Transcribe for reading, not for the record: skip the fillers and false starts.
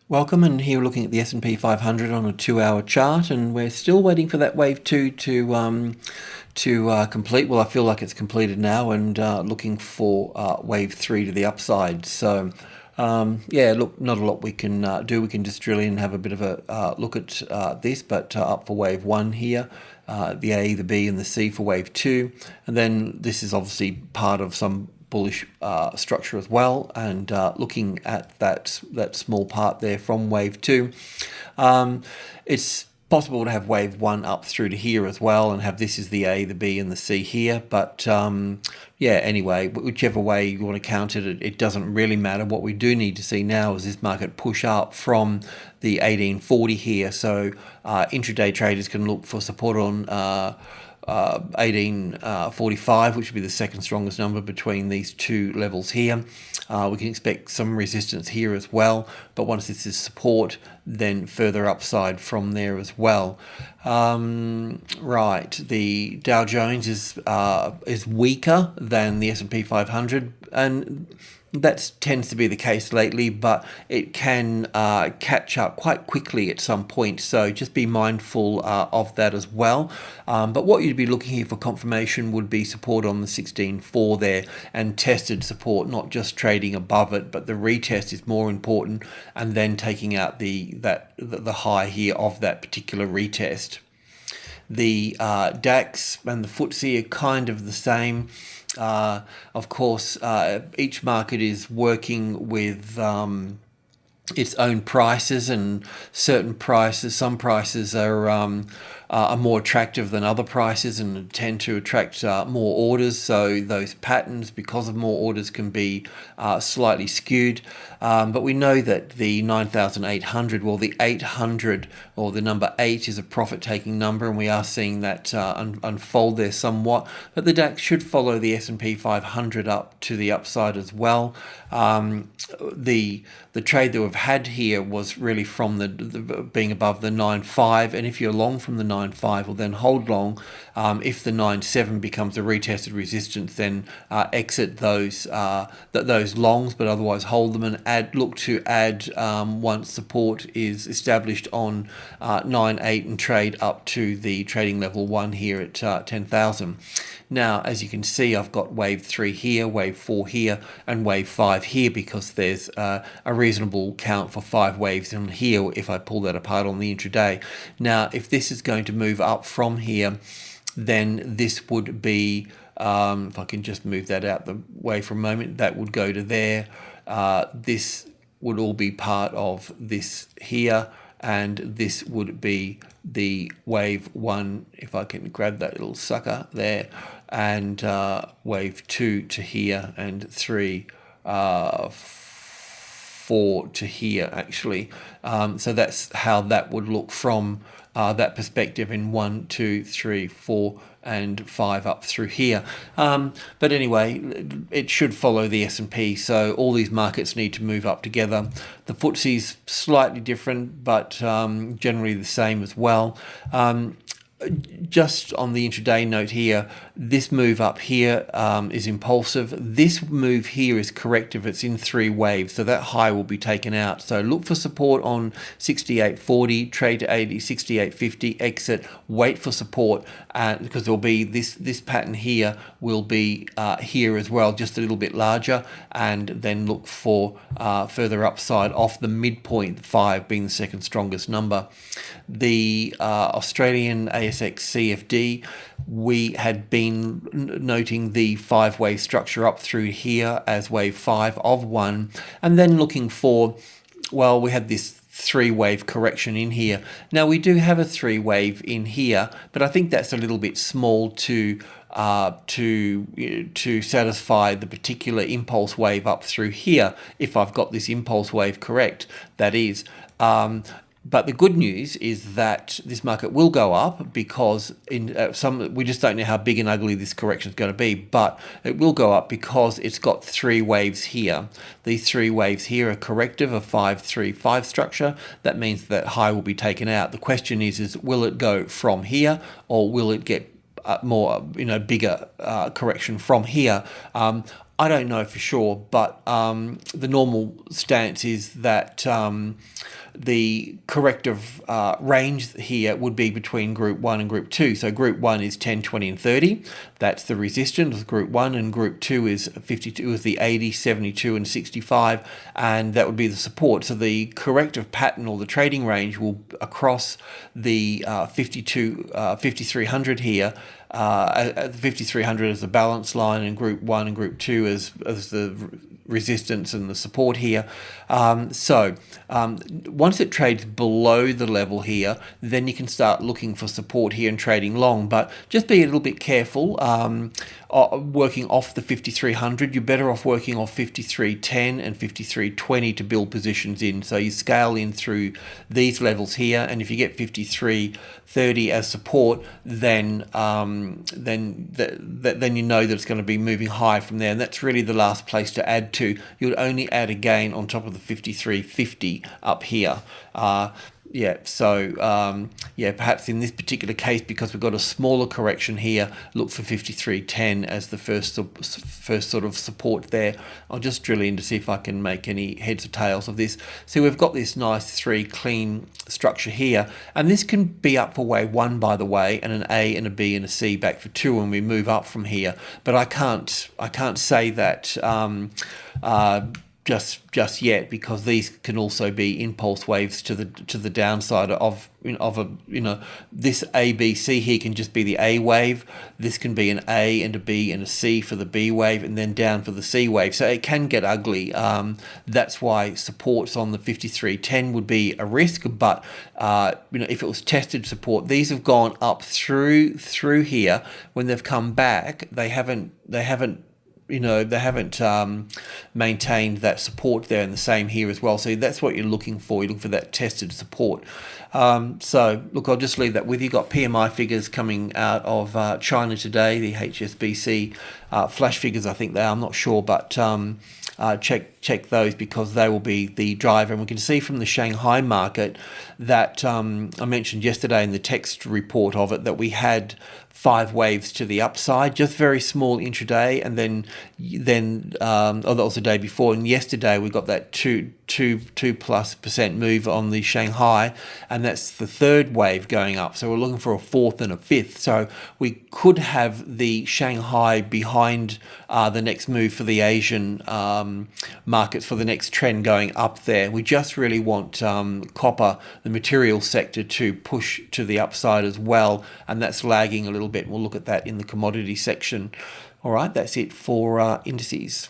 Welcome, and here we're looking at the S&P 500 on a 2-hour chart, and we're still waiting for that wave 2 to complete. Well, I feel like it's completed now, and looking for wave 3 to the upside. So yeah, look, not a lot we can do. We can just drill in and have a bit of a look at this, but up for wave 1 here. The A, the B, and the C for wave 2, and then this is obviously part of some bullish structure as well, and looking at that small part there from wave 2, it's possible to have wave 1 up through to here as well and have this as the A, the B, and the C here, but yeah, anyway, whichever way you want to count it, it doesn't really matter. What we do need to see now is this market push up from the 1840 here, so intraday traders can look for support on 1845, which would be the second strongest number between these two levels here. We can expect some resistance here as well, but once this is support, then further upside from there as well. Right, the Dow Jones is weaker than the S&P 500, and that tends to be the case lately, but it can catch up quite quickly at some point, so just be mindful of that as well. But what you'd be looking here for confirmation would be support on the 16.4 there, and tested support, not just trading above it, but the retest is more important, and then taking out the high here of that particular retest. The DAX and the FTSE are kind of the same. Of course, each market is working with its own prices, and some prices are more attractive than other prices and tend to attract more orders, so those patterns, because of more orders, can be slightly skewed. But we know that the 9,800, well, the 800, or the number 8, is a profit-taking number, and we are seeing that unfold there somewhat. But the DAX should follow the S&P 500 up to the upside as well. The trade that we've had here was really from the being above the 9.5, and if you're long from the 9.5, well, then hold long. If the 9.7 becomes a retested resistance, then exit those longs, but otherwise hold them and look to add once support is established on 9.8 and trade up to the trading level 1 here at 10,000. Now, as you can see, I've got wave 3 here, wave 4 here, and wave 5 here, because there's a reasonable count for 5 waves in here if I pull that apart on the intraday. Now, if this is going to move up from here, then this would be, if I can just move that out the way for a moment, that would go to there. This would all be part of this here, and this would be the wave 1, if I can grab that little sucker there, and wave 2 to here, and 3, 4 to here, actually. So that's how that would look from that perspective, in 1, 2, 3, 4, and 5 up through here. But anyway, it should follow the S&P, so all these markets need to move up together. The FTSE's slightly different, but generally the same as well. Just on the intraday note here, this move up here is impulsive. This move here is corrective. It's in 3 waves, so that high will be taken out. So look for support on 68.40, trade to 68.50, exit, wait for support, because there'll be this pattern here will be here as well, just a little bit larger, and then look for further upside off the midpoint, 5 being the second strongest number. The Australian ASX CFD, we had been noting the 5-wave structure up through here as wave 5 of 1, and then looking for, well, we had this 3-wave correction in here. Now we do have a 3-wave in here, but I think that's a little bit small to satisfy the particular impulse wave up through here, if I've got this impulse wave correct, that is. But the good news is that this market will go up, because in we just don't know how big and ugly this correction is going to be, but it will go up because it's got 3 waves here. These 3 waves here are corrective, a 5-3-5 structure. That means that high will be taken out. The question is will it go from here, or will it get more, bigger correction from here? I don't know for sure, but the normal stance is that the corrective range here would be between Group 1 and Group 2. So Group 1 is 10, 20, and 30. That's the resistance, Group 1, and Group 2 is 52, is the 80, 72, and 65, and that would be the support. So the corrective pattern or the trading range will across the 5300 here. 5300 as the balance line, and Group 1 and Group 2 as the resistance and the support here. Once it trades below the level here, then you can start looking for support here and trading long, but just be a little bit careful. Working off the 5300, you're better off working off 5310 and 5320 to build positions in. So you scale in through these levels here, and if you get 5330 as support, then you know that it's going to be moving high from there, and that's really the last place to add to. You would only add a gain on top of the 5350 up here. Perhaps in this particular case, because we've got a smaller correction here, look for 5310 as the first sort of support there. I'll just drill in to see if I can make any heads or tails of this. So we've got this nice 3 clean structure here, and this can be up for wave 1, by the way, and an A and a B and a C back for 2, and we move up from here. But I can't say that just yet, because these can also be impulse waves to the downside of this ABC here can just be the A wave. This can be an A and a B and a C for the B wave, and then down for the C wave. So it can get ugly. That's why supports on the 5310 would be a risk. But if it was tested support, these have gone up through here. When they've come back, they haven't maintained that support there, and the same here as well. So that's what you're looking for. You look for that tested support. So look, I'll just leave that with you. Got PMI figures coming out of China today, the HSBC flash figures, I think they are. I'm not sure, but check those, because they will be the driver. And we can see from the Shanghai market that I mentioned yesterday in the text report of it that we had 5 waves to the upside, just very small intraday, and then that was the day before, and yesterday we got that 2+% move on the Shanghai, and that's the 3rd wave going up. So we're looking for a 4th and a 5th. So we could have the Shanghai behind the next move for the Asian markets, for the next trend going up there. We just really want copper, the material sector, to push to the upside as well, and that's lagging a little bit. We'll look at that in the commodity section. All right, that's it for indices.